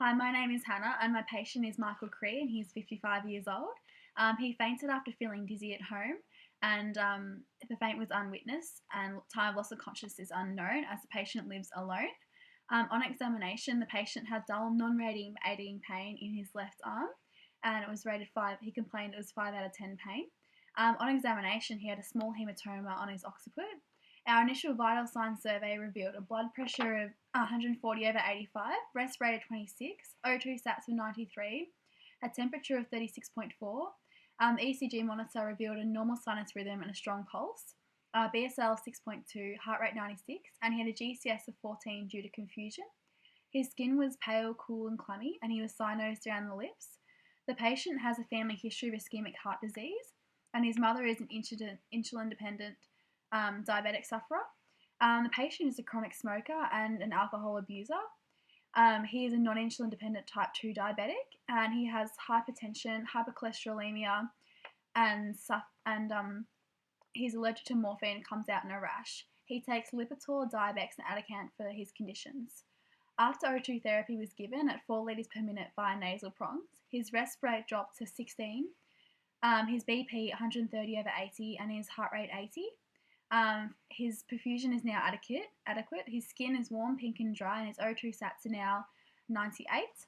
Hi, my name is Hannah, and my patient is Michael Cree, and he's 55 years old. He fainted after feeling dizzy at home, and the faint was unwitnessed, and time of loss of consciousness is unknown as the patient lives alone. On examination, the patient had dull, non-radiating pain in his left arm, and it was rated 5. He complained it was 5 out of 10 pain. On examination, he had a small hematoma on his occiput. Our initial vital signs survey revealed a blood pressure of 140/85, rest rate of 26, O2 sats of 93, a temperature of 36.4. The ECG monitor revealed a normal sinus rhythm and a strong pulse. BSL of 6.2, heart rate 96, and he had a GCS of 14 due to confusion. His skin was pale, cool, and clammy, and he was cyanosed around the lips. The patient has a family history of ischemic heart disease, and his mother is an insulin-dependent diabetic sufferer. The patient is a chronic smoker and an alcohol abuser. He is a non-insulin dependent type 2 diabetic, and he has hypertension, hypercholesterolemia, and he's allergic to morphine and comes out in a rash. He takes Lipitor, Diabex, and Atacant for his conditions. After O2 therapy was given at 4 litres per minute via nasal prongs, his rest rate dropped to 16, his BP 130/80, and his heart rate 80. His perfusion is now adequate. His skin is warm, pink, and dry, and his O2 sats are now 98.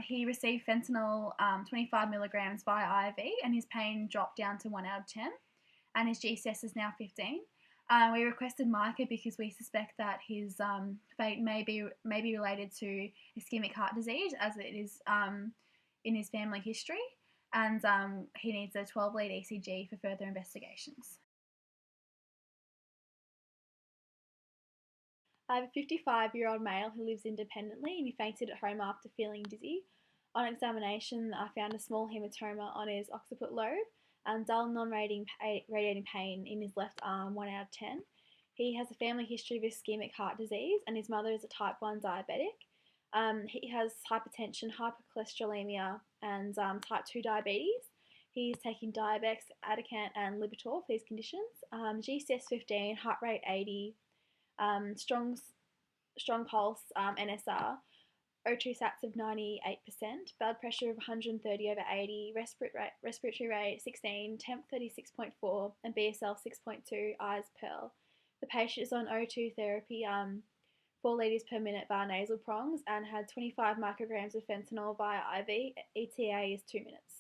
He received fentanyl 25 milligrams via IV, and his pain dropped down to 1 out of 10, and his GCS is now 15. We requested MICA because we suspect that his fate may be related to ischemic heart disease, as it is in his family history, and he needs a 12-lead ECG for further investigations. I have a 55-year-old male who lives independently, and he fainted at home after feeling dizzy. On examination, I found a small hematoma on his occiput lobe and dull non-radiating pain in his left arm, 1 out of 10. He has a family history of ischemic heart disease, and his mother is a type 1 diabetic. He has hypertension, hypercholesterolemia, and type 2 diabetes. He's taking Diabex, Atacant, and Lipitor for these conditions. GCS 15, heart rate 80, strong pulse, NSR, O2 sats of 98%, blood pressure of 130/80, respiratory rate 16, temp 36.4, and BSL 6.2, eyes pearl. The patient is on O2 therapy, 4 litres per minute via nasal prongs, and had 25 micrograms of fentanyl via IV. ETA is 2 minutes.